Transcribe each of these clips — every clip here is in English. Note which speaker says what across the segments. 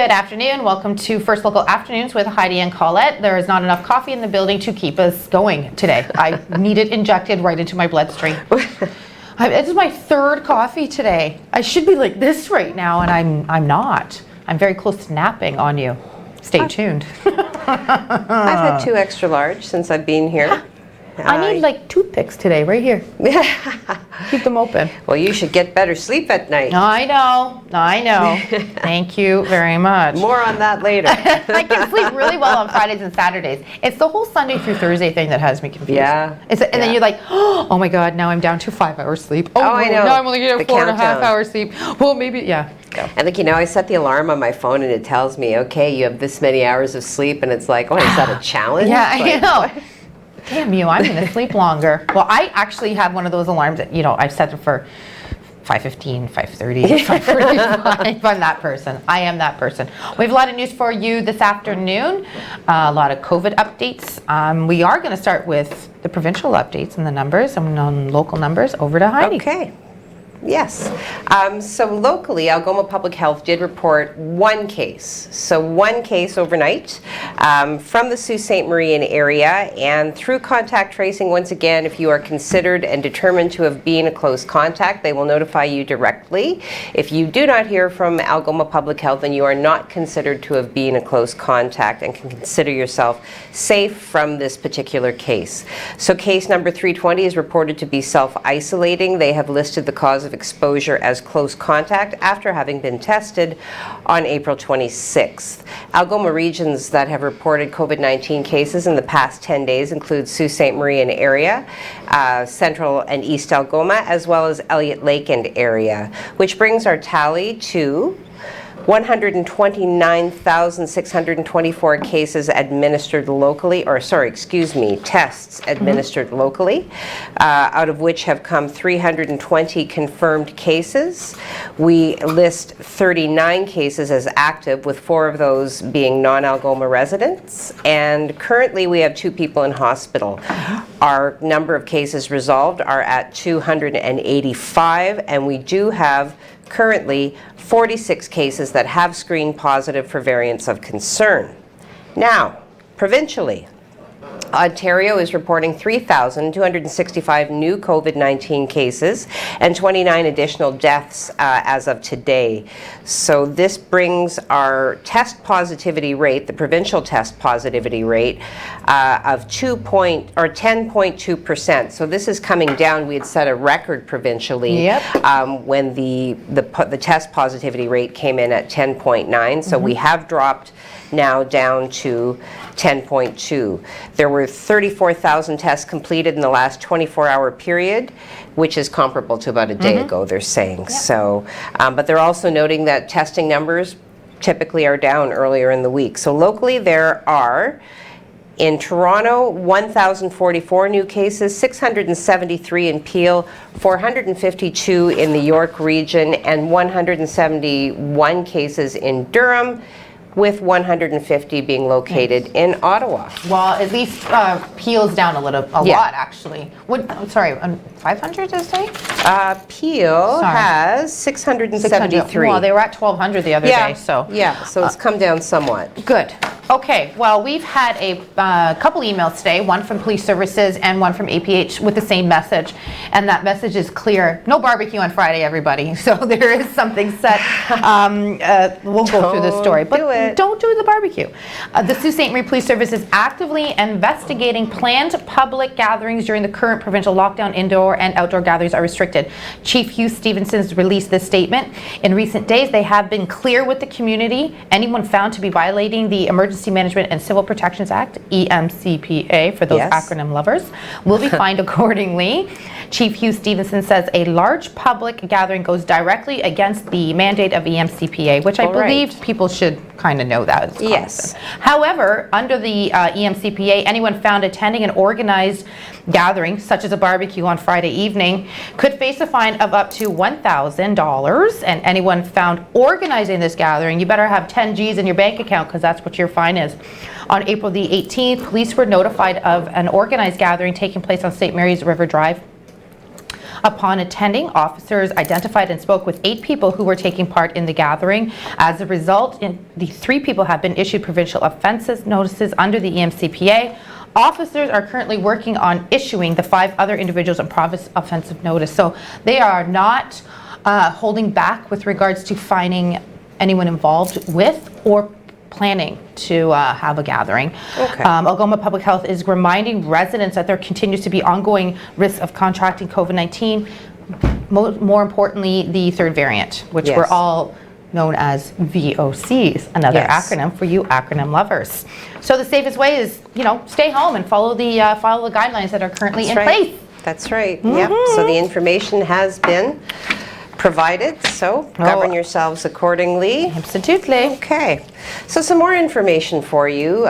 Speaker 1: Good afternoon. Welcome to First Local Afternoons with Heidi and Colette. There is not enough coffee in the building to keep us going today. I need it injected right into my bloodstream. This is my third coffee today. I should be like this right now, and I'm not. I'm very close to napping on you. Stay tuned.
Speaker 2: I've had 2 extra large since I've been here.
Speaker 1: I need like toothpicks today, right here. Keep them open.
Speaker 2: Well, you should get better sleep at night.
Speaker 1: I know. Thank you very much.
Speaker 2: More on that later.
Speaker 1: I can sleep really well on Fridays and Saturdays. It's the whole Sunday through Thursday thing that has me confused.
Speaker 2: Yeah.
Speaker 1: And then you're like, oh my God, now I'm down to 5 hours sleep. Oh,
Speaker 2: I know.
Speaker 1: Now I'm only getting 4.5 hours sleep. Well, maybe, yeah. Go.
Speaker 2: And I set the alarm on my phone and it tells me, okay, you have this many hours of sleep, and it's like, oh, is that a challenge?
Speaker 1: Yeah, I know. Damn you, I'm going to sleep longer. Well, I actually have one of those alarms that, I've set it for 5:15, 5:30, 5:45. I'm that person. I am that person. We have a lot of news for you this afternoon. A lot of COVID updates. We are going to start with the provincial updates and the numbers and on local numbers. Over to Heidi.
Speaker 2: Okay. Yes. So locally, Algoma Public Health did report 1 case. So 1 case overnight from the Sault Ste. Marie area. And through contact tracing, once again, if you are considered and determined to have been a close contact, they will notify you directly. If you do not hear from Algoma Public Health, then you are not considered to have been a close contact and can consider yourself safe from this particular case. So case number 320 is reported to be self-isolating. They have listed the cause of exposure as close contact after having been tested on April 26th. Algoma regions that have reported COVID-19 cases in the past 10 days include Sault Ste. Marie and area, Central and East Algoma, as well as Elliott Lake and area, which brings our tally to 129,624 cases administered locally, tests administered locally, out of which have come 320 confirmed cases. We list 39 cases as active, with 4 of those being non-Algoma residents, and currently we have 2 people in hospital. Our number of cases resolved are at 285, and we do have currently 46 cases that have screened positive for variants of concern. Now, provincially, Ontario is reporting 3,265 new COVID-19 cases and 29 additional deaths as of today. So this brings our test positivity rate, the provincial test positivity rate, of 10.2%. So this is coming down. We had set a record provincially when the test positivity rate came in at 10.9. So we have dropped now down to 10.2. There were 34,000 tests completed in the last 24-hour period, which is comparable to about a day ago, they're saying. Yep. So, but they're also noting that testing numbers typically are down earlier in the week. So locally there are, in Toronto, 1,044 new cases, 673 in Peel, 452 in the York region, and 171 cases in Durham, with 150 being located in Ottawa.
Speaker 1: Well, at least Peel's down a lot, actually. 500 does it say?
Speaker 2: Peel has 673.
Speaker 1: Well, they were at 1,200 the other day, so.
Speaker 2: Yeah, so it's come down somewhat.
Speaker 1: Good. Okay, well, we've had a couple emails today, one from Police Services and one from APH with the same message, and that message is clear. No barbecue on Friday, everybody. So there is something set. We'll go through the story, but don't do the barbecue. The Sault Ste. Marie Police Service is actively investigating planned public gatherings during the current provincial lockdown. Indoor and outdoor gatherings are restricted. Chief Hugh Stevenson released this statement. In recent days, they have been clear with the community. Anyone found to be violating the Emergency Management and Civil Protections Act, EMCPA, for those acronym lovers, will be fined accordingly. Chief Hugh Stevenson says a large public gathering goes directly against the mandate of EMCPA, which I believe people should kind of know that.
Speaker 2: Yes.
Speaker 1: However, under the EMCPA, anyone found attending an organized gathering, such as a barbecue on Friday evening, could face a fine of up to $1,000. And anyone found organizing this gathering, you better have 10 G's in your bank account, because that's what your fine is. On April the 18th, police were notified of an organized gathering taking place on St. Mary's River Drive. Upon attending, officers identified and spoke with 8 people who were taking part in the gathering. As a result, the 3 people have been issued provincial offenses notices under the EMCPA. Officers are currently working on issuing the 5 other individuals a province offensive notice. So they are not holding back with regards to fining anyone involved with or planning to have a gathering.
Speaker 2: Okay.
Speaker 1: Algoma Public Health is reminding residents that there continues to be ongoing risk of contracting COVID-19, more importantly, the 3rd variant, which
Speaker 2: Yes.
Speaker 1: we're all known as VOCs, another
Speaker 2: Yes.
Speaker 1: acronym for you acronym lovers. So the safest way is, stay home and follow the guidelines that are currently in place.
Speaker 2: That's right. Yep. So the information has been provided, so govern yourselves accordingly.
Speaker 1: Absolutely.
Speaker 2: Okay, so some more information for you,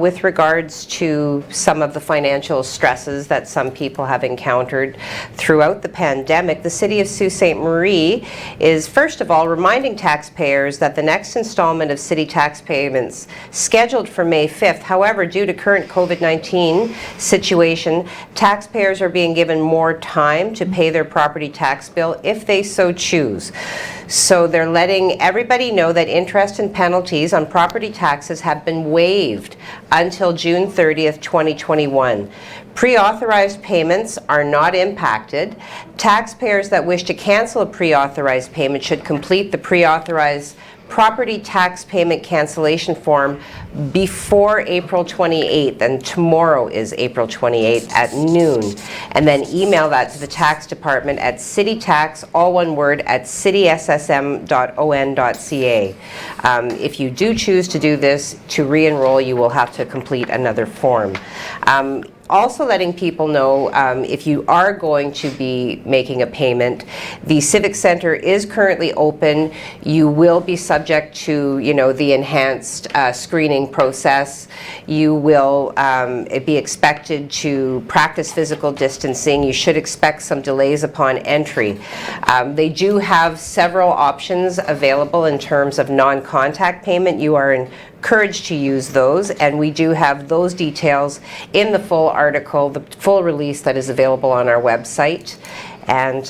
Speaker 2: with regards to some of the financial stresses that some people have encountered throughout the pandemic. The City of Sault Ste. Marie is, first of all, reminding taxpayers that the next installment of city tax payments scheduled for May 5th. However, due to current COVID-19 situation, taxpayers are being given more time to pay their property tax bill if they so choose. So they're letting everybody know that interest and penalties on property taxes have been waived until June 30th, 2021. Pre-authorized payments are not impacted. Taxpayers that wish to cancel a pre-authorized payment should complete the pre-authorized property tax payment cancellation form before April 28th, and tomorrow is April 28th at noon, and then email that to the tax department at citytax, all one word, at cityssm.on.ca. If you do choose to do this, to re-enroll, you will have to complete another form. Also letting people know, if you are going to be making a payment, the Civic Center is currently open. You will be subject to, the enhanced screening process. You will be expected to practice physical distancing. You should expect some delays upon entry. They do have several options available in terms of non-contact payment. You are encouraged to use those, and we do have those details in the full article, the full release that is available on our website, and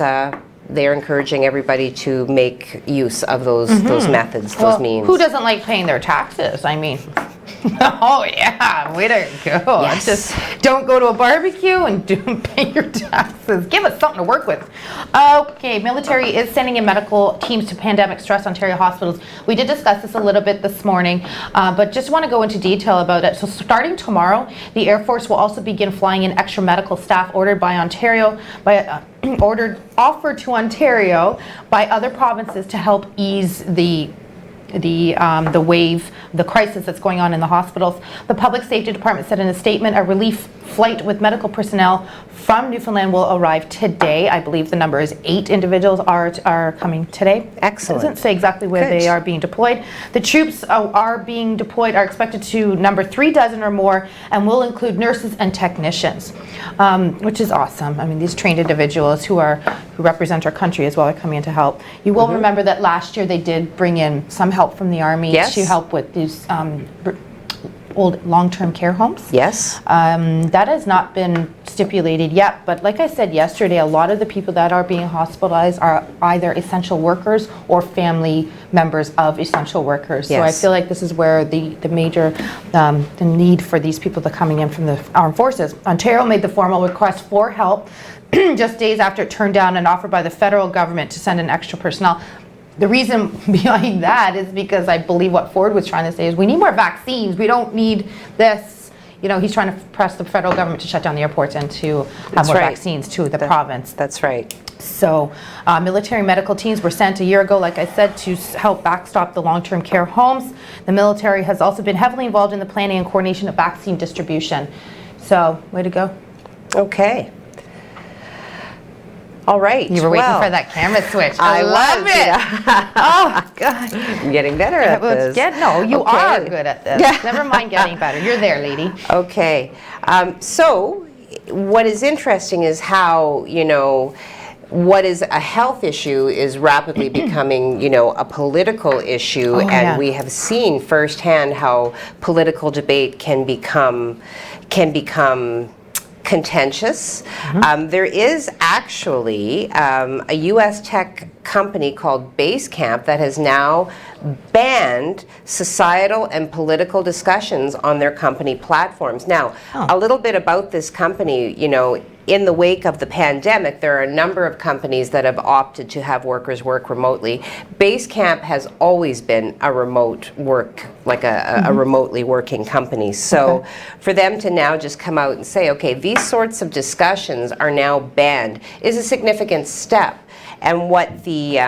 Speaker 2: they're encouraging everybody to make use of those methods, those means.
Speaker 1: Who doesn't like paying their taxes? I mean, oh yeah, way to go.
Speaker 2: Yes.
Speaker 1: Just don't go to a barbecue and don't pay your taxes. Give us something to work with. Okay, military is sending in medical teams to pandemic stress Ontario hospitals. We did discuss this a little bit this morning, but just want to go into detail about it. So starting tomorrow, the Air Force will also begin flying in extra medical staff ordered by Ontario, offered to Ontario by other provinces to help ease the wave, the crisis that's going on in the hospitals. The Public Safety Department said in a statement, a relief flight with medical personnel from Newfoundland will arrive today. I believe the number is 8 individuals are coming today.
Speaker 2: Excellent.
Speaker 1: It doesn't say exactly where
Speaker 2: Good.
Speaker 1: they are being deployed. The troops are being deployed are expected to number 36 or more and will include nurses and technicians, which is awesome. I mean, these trained individuals who represent our country as well are coming in to help. You will remember that last year they did bring in some help from the Army to help with these old long-term care homes.
Speaker 2: Yes.
Speaker 1: That has not been stipulated yet, but like I said yesterday, a lot of the people that are being hospitalized are either essential workers or family members of essential workers.
Speaker 2: Yes.
Speaker 1: So I feel like this is where the major the need for these people that are coming in from the armed forces. Ontario made the formal request for help just days after it turned down an offer by the federal government to send in extra personnel. The reason behind that is because I believe what Ford was trying to say is we need more vaccines. We don't need this. He's trying to press the federal government to shut down the airports and to have more vaccines to the province.
Speaker 2: That's right.
Speaker 1: So military medical teams were sent a year ago, like I said, to help backstop the long-term care homes. The military has also been heavily involved in the planning and coordination of vaccine distribution. So, way to go.
Speaker 2: Okay. All right.
Speaker 1: You were waiting for that camera switch. I love
Speaker 2: was,
Speaker 1: it. Oh, God.
Speaker 2: I'm getting better at this.
Speaker 1: You are good at this. Never mind getting better. You're there, lady.
Speaker 2: Okay. So what is interesting is how, what is a health issue is rapidly becoming, a political issue, and we have seen firsthand how political debate can become contentious. There is actually a U.S. tech company called Basecamp that has now banned societal and political discussions on their company platforms. Now, a little bit about this company, you know, in the wake of the pandemic, there are a number of companies that have opted to have workers work remotely. Basecamp has always been a remote work, like a remotely working company. So for them to now just come out and say, okay, these sorts of discussions are now banned is a significant step. And what the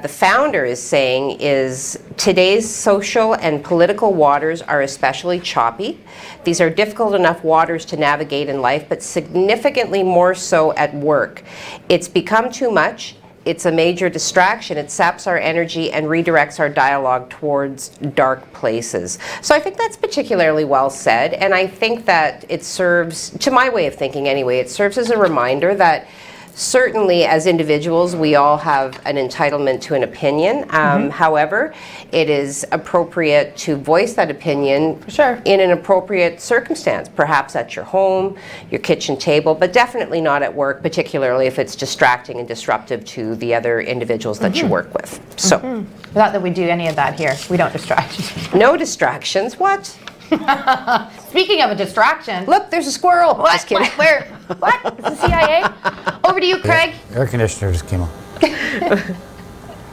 Speaker 2: founder is saying is today's social and political waters are especially choppy. These are difficult enough waters to navigate in life, but significantly more so at work. It's become too much. It's a major distraction. It saps our energy and redirects our dialogue towards dark places. So I think that's particularly well said, and I think that it serves, to my way of thinking anyway, it serves as a reminder that certainly as individuals we all have an entitlement to an opinion. However, it is appropriate to voice that opinion in an appropriate circumstance, perhaps at your home, your kitchen table, but definitely not at work, particularly if it's distracting and disruptive to the other individuals that you work with. So,
Speaker 1: Not that we do any of that here. We don't distract.
Speaker 2: no distractions. What?
Speaker 1: Speaking of a distraction.
Speaker 2: Look, there's a squirrel.
Speaker 1: What?
Speaker 2: Just kidding.
Speaker 1: What? Where? What? Is the CIA? Over to you, Craig.
Speaker 3: Air conditioner just came on.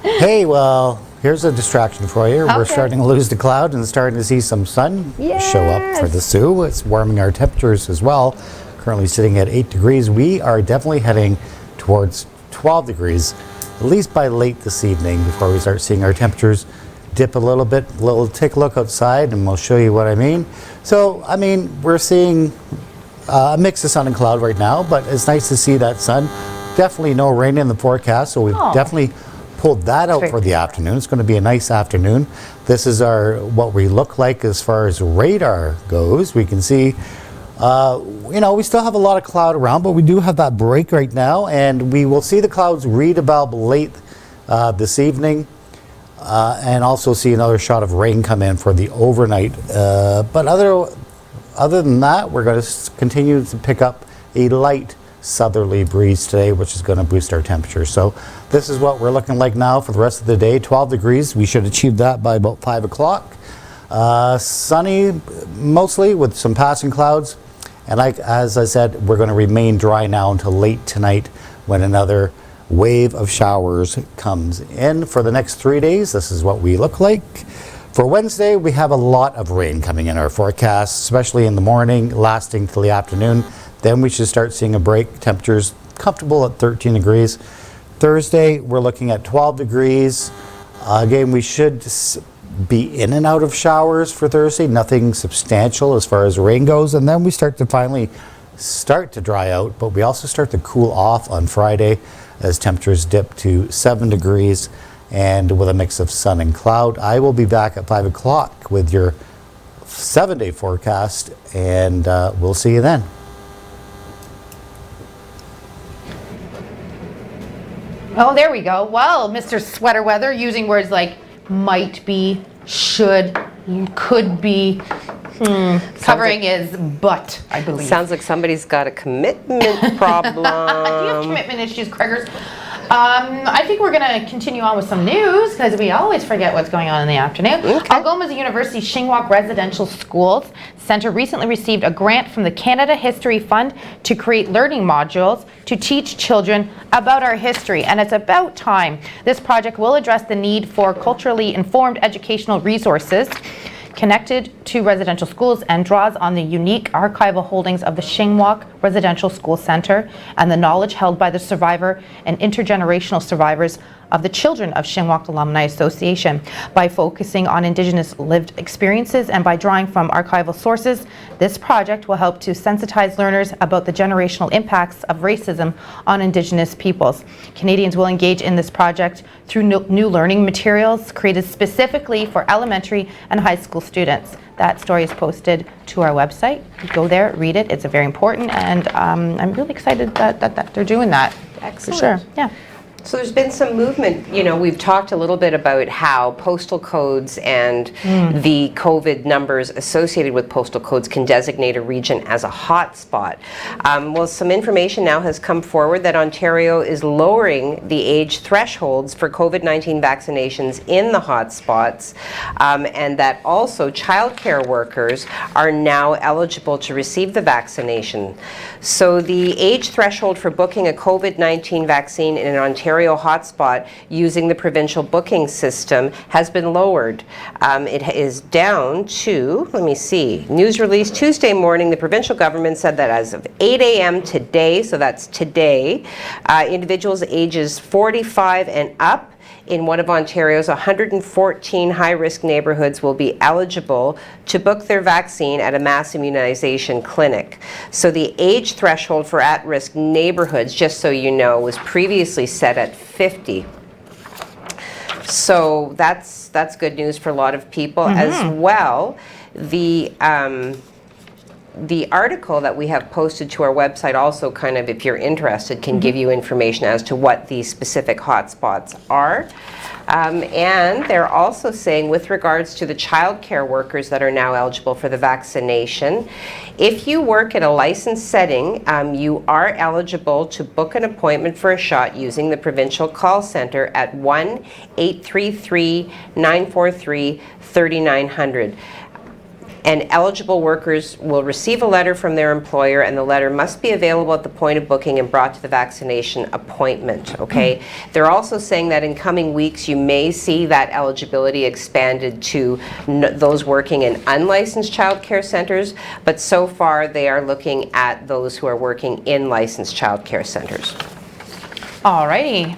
Speaker 3: Hey, well, here's a distraction for you. We're starting to lose the cloud and starting to see some sun show up for the Sault. It's warming our temperatures as well. Currently sitting at 8 degrees. We are definitely heading towards 12 degrees, at least by late this evening, before we start seeing our temperatures dip a little bit. Take a look outside and we'll show you what I mean. So, I mean, we're seeing a mix of sun and cloud right now, but it's nice to see that sun. Definitely no rain in the forecast, so we've definitely pulled that out for the afternoon. It's going to be a nice afternoon. This is what we look like as far as radar goes. We can see, you know, we still have a lot of cloud around, but we do have that break right now, and we will see the clouds redevelop late this evening. And also see another shot of rain come in for the overnight. But other than that, we're going to continue to pick up a light southerly breeze today, which is going to boost our temperature. So this is what we're looking like now for the rest of the day. 12 degrees. We should achieve that by about 5 o'clock. Sunny mostly with some passing clouds. And as I said, we're going to remain dry now until late tonight when another wave of showers comes in for the next 3 days. This is what we look like. For Wednesday, we have a lot of rain coming in our forecast, especially in the morning, lasting till the afternoon. Then we should start seeing a break. Temperatures comfortable at 13 degrees. Thursday, we're looking at 12 degrees. Again, we should be in and out of showers for Thursday. Nothing substantial as far as rain goes. And then we start to finally dry out, but we also start to cool off on Friday as temperatures dip to 7 degrees and with a mix of sun and cloud. I will be back at 5 o'clock with your 7-day forecast, and we'll see you then.
Speaker 1: Oh, there we go. Well, Mr. Sweater Weather, using words like might be, should, could be. Covering is but, I believe.
Speaker 2: Sounds like somebody's got a commitment problem.
Speaker 1: Do you have commitment issues, Craigers? I think we're going to continue on with some news because we always forget what's going on in the afternoon. Algoma University Shingwauk Residential Schools Center recently received a grant from the Canada History Fund to create learning modules to teach children about our history, and it's about time. This project will address the need for culturally informed educational resources connected to residential schools and draws on the unique archival holdings of the Shingwauk Residential School Center and the knowledge held by the survivor and intergenerational survivors of the Children of Shingwauk Alumni Association. By focusing on Indigenous lived experiences and by drawing from archival sources, this project will help to sensitize learners about the generational impacts of racism on Indigenous peoples. Canadians will engage in this project through new learning materials created specifically for elementary and high school students. That story is posted to our website. Go there, read it. It's very important, and I'm really excited that they're doing that.
Speaker 2: Excellent.
Speaker 1: For sure. Yeah.
Speaker 2: So there's been some movement. We've talked a little bit about how postal codes and the COVID numbers associated with postal codes can designate a region as a hot spot. Well, some information now has come forward that Ontario is lowering the age thresholds for COVID-19 vaccinations in the hot spots, and that also childcare workers are now eligible to receive the vaccination. So the age threshold for booking a COVID-19 vaccine in an Ontario hotspot using the provincial booking system has been lowered. It is down to, let me see, news release Tuesday morning, the provincial government said that as of 8 a.m. today, so that's today, individuals ages 45 and up in one of Ontario's 114 high-risk neighborhoods will be eligible to book their vaccine at a mass immunization clinic. So the age threshold for at-risk neighborhoods, just so you know, was previously set at 50. So that's good news for a lot of people as well. The article that we have posted to our website also kind of, if you're interested, can give you information as to what these specific hotspots are. And they're also saying, with regards to the childcare workers that are now eligible for the vaccination, if you work in a licensed setting, you are eligible to book an appointment for a shot using the provincial call center at 1-833-943-3900. And eligible workers will receive a letter from their employer, and the letter must be available at the point of booking and brought to the vaccination appointment, okay? They're also saying that in coming weeks you may see that eligibility expanded to those working in unlicensed childcare centers, but so far they are looking at those who are working in licensed childcare centers.
Speaker 1: Alrighty.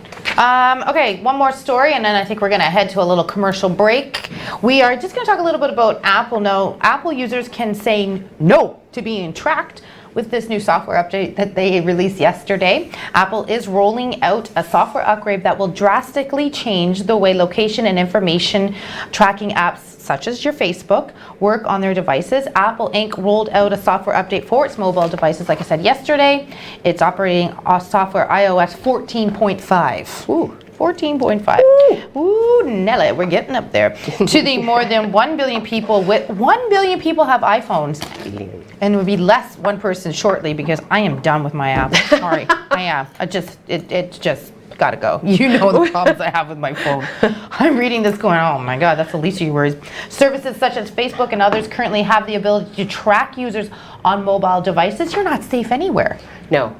Speaker 1: Okay, one more story, and then I think we're going to head to a little commercial break. We are just going to talk a little bit about Apple. Now, Apple users can say no to being tracked with this new software update that they released yesterday. Apple is rolling out a software upgrade that will drastically change the way location and information tracking apps such as your Facebook work on their devices. Apple Inc. rolled out a software update for its mobile devices, like I said yesterday. It's operating off software iOS 14.5. Ooh. 14.5. Ooh, Nelly, we're getting up there. To the more than 1 billion people have iPhones, and it would be less one person shortly, because I am done with my app. Sorry, I am. It's just gotta go. You know the problems I have with my phone. I'm reading this going, oh my God, that's the least of your worries. Services such as Facebook and others currently have the ability to track users on mobile devices. You're not safe anywhere.
Speaker 2: No,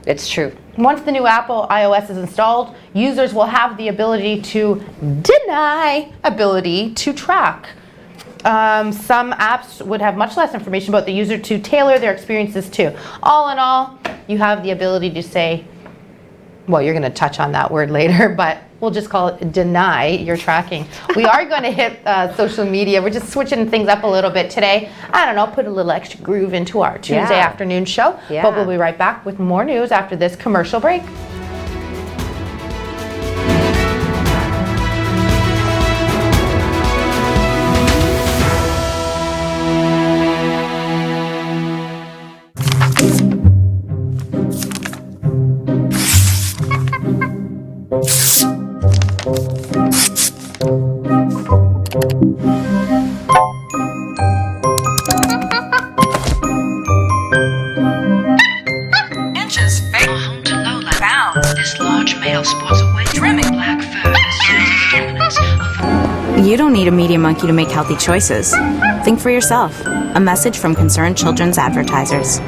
Speaker 2: it's true.
Speaker 1: Once the new Apple iOS is installed, users will have the ability to deny ability to track. Some apps would have much less information about the user to tailor their experiences to. All in all, you have the ability to say, well, you're going to touch on that word later, but we'll just call it deny your tracking. We are going to hit social media. We're just switching things up a little bit today. I don't know, put a little extra groove into our Tuesday afternoon show.
Speaker 2: Yeah.
Speaker 1: But we'll be right back with more news after this commercial break.
Speaker 4: You don't need a media monkey to make healthy choices. Think for yourself. A message from Concerned Children's Advertisers.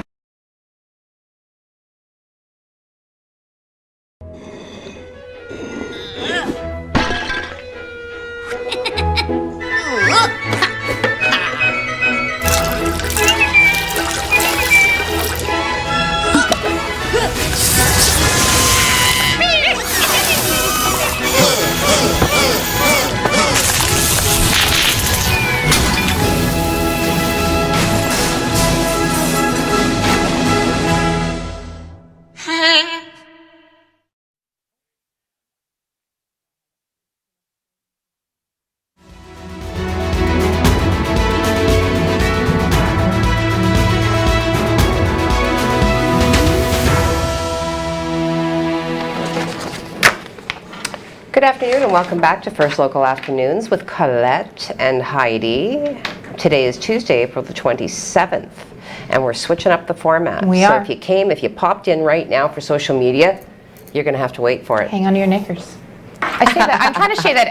Speaker 2: afternoon and welcome back to First Local Afternoons with Colette and Heidi. Today is Tuesday, April the 27th, and we're switching up the format.
Speaker 1: We
Speaker 2: so
Speaker 1: are.
Speaker 2: if you popped in right now for social media, you're going to have to wait for it.
Speaker 1: Hang on to your knickers. I say that. I'm trying to say that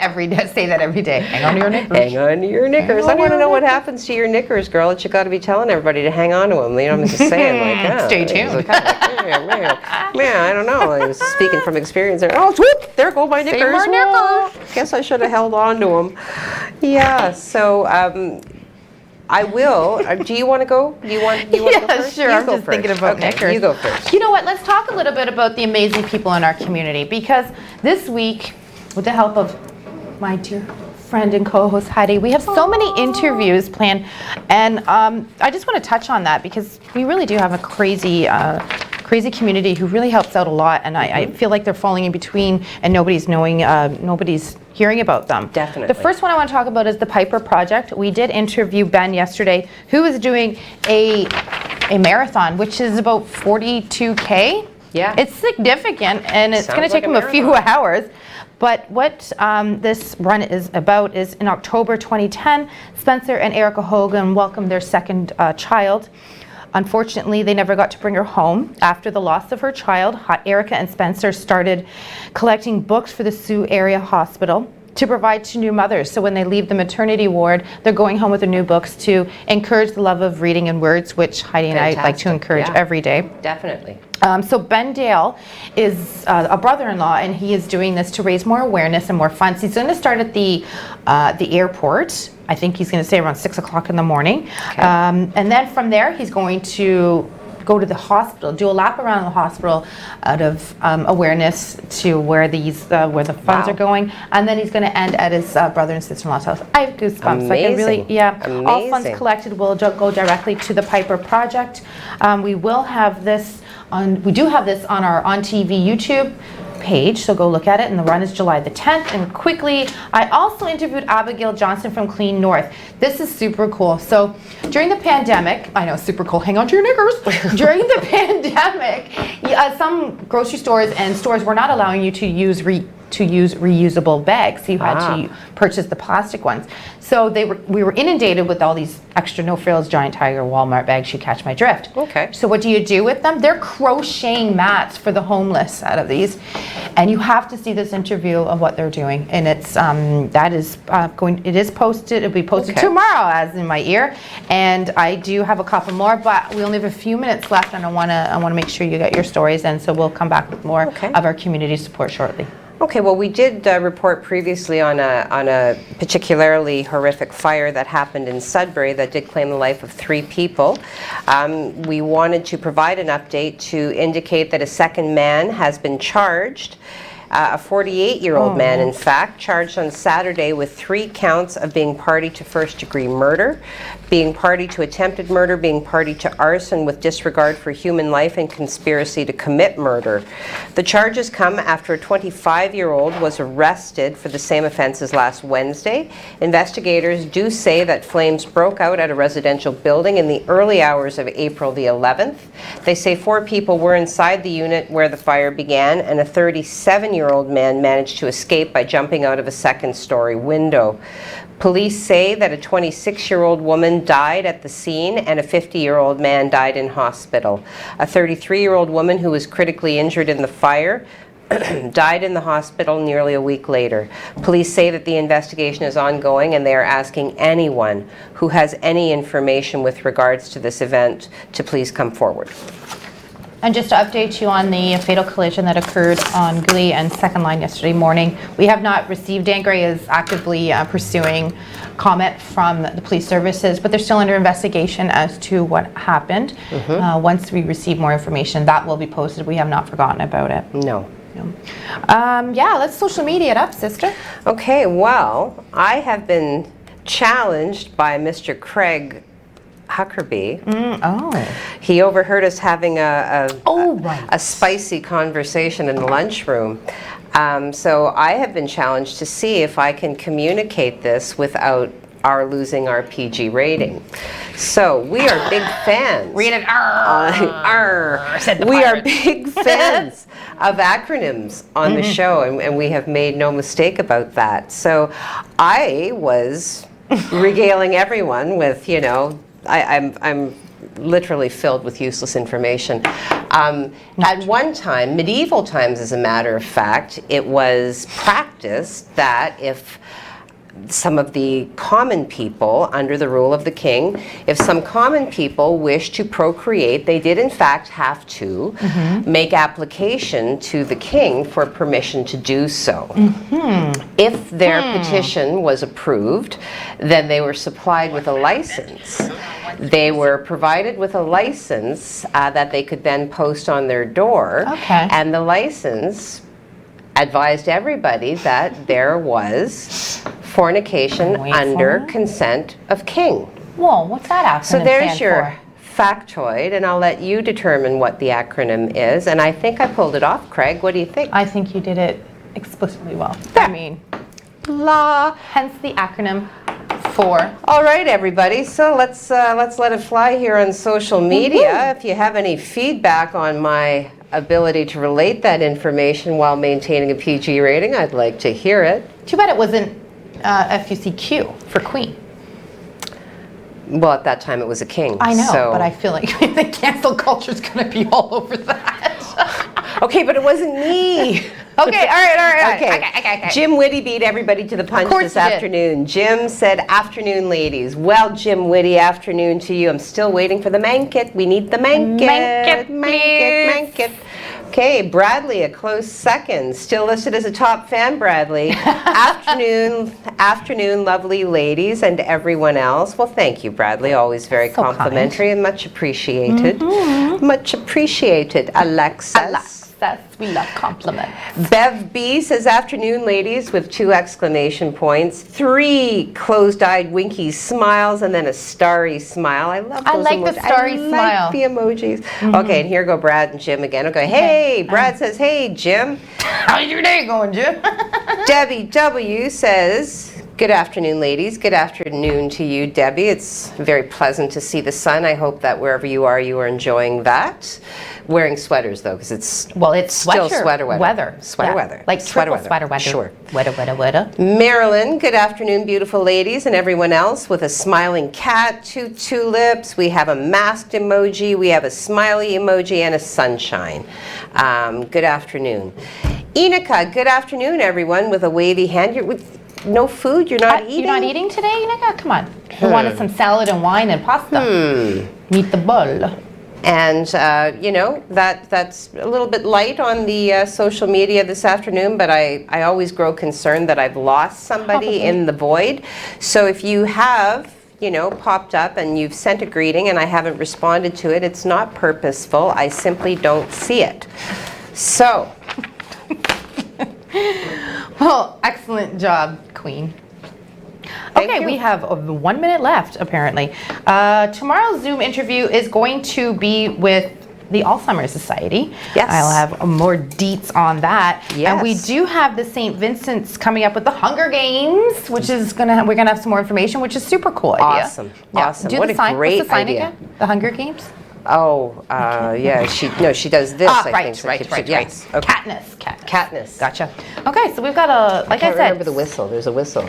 Speaker 1: every day. Hang on to your knickers.
Speaker 2: Hang on to your knickers. I want to know what happens to your knickers, girl. That you got to be telling everybody to hang on to them. You know, I'm just saying, like,
Speaker 1: Stay tuned.
Speaker 2: Man, I don't know. I was speaking from experience there. Oh, whoop, there go my knickers.
Speaker 1: more nickels.
Speaker 2: Guess I should have held on to them. Yeah. So. I will. Do you want to go? You want to go first?
Speaker 1: Sure.
Speaker 2: You
Speaker 1: I'm
Speaker 2: go
Speaker 1: just
Speaker 2: first.
Speaker 1: thinking about
Speaker 2: Okay,
Speaker 1: knickers.
Speaker 2: you go first.
Speaker 1: You know what? Let's talk a little bit about the amazing people in our community, because this week, with the help of my dear friend and co-host Heidi, we have so many interviews planned, and I just want to touch on that because we really do have a crazy community who really helps out a lot, and I feel like they're falling in between and nobody's hearing about them.
Speaker 2: Definitely.
Speaker 1: The first one I want to talk about is the Piper Project. We did interview Ben yesterday, who is doing a marathon, which is about 42K.
Speaker 2: Yeah.
Speaker 1: It's significant, and it's going to
Speaker 2: Sounds
Speaker 1: take
Speaker 2: like a
Speaker 1: him a few hours. But what this run is about is in October 2010, Spencer and Erica Hogan welcomed their second child. Unfortunately, they never got to bring her home. After the loss of her child, Erica and Spencer started collecting books for the Sault area hospital to provide to new mothers. So when they leave the maternity ward, they're going home with their new books to encourage the love of reading and words, which Heidi and I like to encourage every day.
Speaker 2: Definitely.
Speaker 1: So Ben Dale is a brother-in-law, and he is doing this to raise more awareness and more funds. He's going to start at the airport. I think he's going to stay around 6 o'clock in the morning.
Speaker 2: Okay.
Speaker 1: And then from there, he's going to go to the hospital, do a lap around the hospital out of awareness to where the funds are going, and then he's going to end at his brother and sister-in-law's house. I have goosebumps. Like I really,
Speaker 2: Amazing.
Speaker 1: all funds collected will go directly to the Piper Project. We will have this on. We do have this on our On TV YouTube page, so go look at it, and the run is July the 10th. And quickly, I also interviewed Abigail Johnson from Clean North. This is super cool. So during the pandemic, I know, super cool, hang on to your knickers. During the pandemic, some grocery stores and stores were not allowing you to use reusable bags. So you had to purchase the plastic ones. So we were inundated with all these extra No Frills, Giant Tiger, Walmart bags. You catch my drift.
Speaker 2: Okay.
Speaker 1: So what do you do with them? They're crocheting mats for the homeless out of these, and you have to see this interview of what they're doing. And it's it is posted. It'll be posted tomorrow, as in my ear. And I do have a couple more, but we only have a few minutes left, and I want to make sure you get your stories in. So we'll come back with more of our community support shortly.
Speaker 2: Okay, well, we did report previously on a particularly horrific fire that happened in Sudbury that did claim the life of 3 people. We wanted to provide an update to indicate that a second man has been charged. A 48-year-old man, in fact, charged on Saturday with 3 counts of being party to first-degree murder, being party to attempted murder, being party to arson with disregard for human life, and conspiracy to commit murder. The charges come after a 25-year-old was arrested for the same offenses last Wednesday. Investigators do say that flames broke out at a residential building in the early hours of April the 11th. They say 4 people were inside the unit where the fire began, and a 37-year-old man managed to escape by jumping out of a second-story window. Police say that a 26-year-old woman died at the scene and a 50-year-old man died in hospital. A 33-year-old woman who was critically injured in the fire died in the hospital nearly a week later. Police say that the investigation is ongoing, and they are asking anyone who has any information with regards to this event to please come forward.
Speaker 1: And just to update you on the fatal collision that occurred on Glee and Second Line yesterday morning, we have not received, Dan Gray is actively pursuing comment from the police services, but they're still under investigation as to what happened. Once we receive more information, that will be posted. We have not forgotten about it.
Speaker 2: No.
Speaker 1: Yeah, let's social media it up, sister.
Speaker 2: Okay, well, I have been challenged by Mr. Craig Huckerby. He overheard us having a spicy conversation in the lunchroom. So I have been challenged to see if I can communicate this without are losing our PG rating. So we are big fans.
Speaker 1: Read it. Said the
Speaker 2: We are
Speaker 1: pirate.
Speaker 2: big fans of acronyms on the show, and we have made no mistake about that. So I was regaling everyone with, I'm literally filled with useless information. At one time, medieval times as a matter of fact, it was practiced that if some of the common people, under the rule of the king, if some common people wished to procreate, they did in fact have to make application to the king for permission to do so. If their petition was approved, then they were supplied with a license. They were provided with a license that they could then post on their door, and the license advised everybody that there was fornication under consent of king.
Speaker 1: Whoa, what's that acronym
Speaker 2: So there's
Speaker 1: stand
Speaker 2: your factoid, and I'll let you determine what the acronym is. And I think I pulled it off, Craig. What do you think?
Speaker 1: I think you did it explicitly well.
Speaker 2: There.
Speaker 1: I mean,
Speaker 2: La.
Speaker 1: hence the acronym for.
Speaker 2: All right, everybody. So let's let it fly here on social media. If you have any feedback on my ability to relate that information while maintaining a PG rating, I'd like to hear it.
Speaker 1: Too bad it wasn't FUCQ for Queen.
Speaker 2: Well, at that time it was a king.
Speaker 1: I know,
Speaker 2: so.
Speaker 1: but I feel like the cancel culture is going to be all over that.
Speaker 2: Okay, but it wasn't me.
Speaker 1: Okay, all right.
Speaker 2: Okay. Jim Whitty beat everybody to the punch this
Speaker 1: he did.
Speaker 2: afternoon. Jim said, afternoon, ladies. Well, Jim Whitty, afternoon to you. I'm still waiting for the manket. We need the manket. Manket. Okay, Bradley, a close second. Still listed as a top fan, Bradley. Afternoon, lovely ladies and everyone else. Well, thank you, Bradley. Always very
Speaker 1: So
Speaker 2: complimentary and much appreciated. Much appreciated, Alexis.
Speaker 1: We love compliments.
Speaker 2: Bev B says, afternoon, ladies, with 2 exclamation points, 3 closed-eyed winky smiles, and then a starry smile. I love those
Speaker 1: I like the
Speaker 2: emojis.
Speaker 1: starry
Speaker 2: I
Speaker 1: smile.
Speaker 2: like the emojis. Okay, and here go Brad and Jim again. Okay, hey, Brad says, hey, Jim.
Speaker 1: How's your day going, Jim?
Speaker 2: Debbie W says, good afternoon, ladies. Good afternoon to you, Debbie. It's very pleasant to see the sun. I hope that wherever you are enjoying that. Wearing sweaters, though, because it's still sweater weather. Sweater weather.
Speaker 1: Like
Speaker 2: sweater
Speaker 1: sweater weather.
Speaker 2: Sure.
Speaker 1: Weather.
Speaker 2: Marilyn, good afternoon, beautiful ladies, and everyone else with a smiling cat, 2 tulips. We have a masked emoji. We have a smiley emoji and a sunshine. Good afternoon. Inika, good afternoon, everyone, with a wavy hand. You're with no food? You're not eating?
Speaker 1: You're not eating today, Inika? Come on. You wanted some salad and wine and pasta. Meet the bull.
Speaker 2: And, that's a little bit light on the social media this afternoon, but I always grow concerned that I've lost somebody in the void. So if you have, popped up and you've sent a greeting and I haven't responded to it, it's not purposeful. I simply don't see it. So.
Speaker 1: Well, excellent job, Queen.
Speaker 2: Thank
Speaker 1: Okay,
Speaker 2: you.
Speaker 1: we have 1 minute left, apparently. Tomorrow's Zoom interview is going to be with the Alzheimer's Society.
Speaker 2: Yes.
Speaker 1: I'll have more deets on that.
Speaker 2: Yes.
Speaker 1: And we do have the St. Vincent's coming up with the Hunger Games, which is we're gonna have some more information, which is super cool idea.
Speaker 2: Awesome.
Speaker 1: Yeah.
Speaker 2: Awesome.
Speaker 1: Do
Speaker 2: What
Speaker 1: the
Speaker 2: a
Speaker 1: sign.
Speaker 2: great
Speaker 1: What's the sign
Speaker 2: idea.
Speaker 1: again? The Hunger Games?
Speaker 2: Oh, yeah, she does this, I
Speaker 1: right,
Speaker 2: think. So
Speaker 1: right.
Speaker 2: Yes. Okay.
Speaker 1: Katniss.
Speaker 2: Katniss.
Speaker 1: Gotcha. Okay, so we've got
Speaker 2: I can't
Speaker 1: I said.
Speaker 2: remember the whistle. There's a whistle.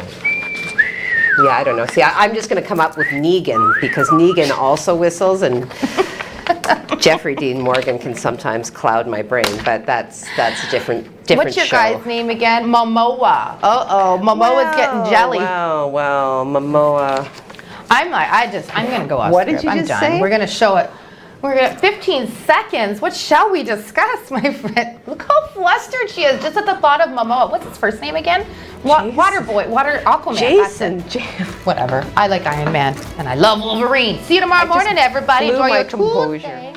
Speaker 2: Yeah, I don't know. See, I'm just going to come up with Negan because Negan also whistles, and Jeffrey Dean Morgan can sometimes cloud my brain, but that's a different
Speaker 1: What's your
Speaker 2: show.
Speaker 1: guy's name again? Momoa. Momoa's getting jelly.
Speaker 2: Well, Momoa.
Speaker 1: I'm gonna go off
Speaker 2: What did
Speaker 1: script.
Speaker 2: you
Speaker 1: I'm
Speaker 2: just
Speaker 1: done.
Speaker 2: say?
Speaker 1: We're gonna show it. We're gonna 15 seconds. What shall we discuss, my friend? Look how flustered she is just at the thought of Momoa. What's his first name again? Water Boy, Aquaman.
Speaker 2: Jason.
Speaker 1: Whatever. I like Iron Man and I love Wolverine. See you tomorrow morning, everybody.
Speaker 2: blew
Speaker 1: Enjoy
Speaker 2: my
Speaker 1: your
Speaker 2: composure.
Speaker 1: Tuesday.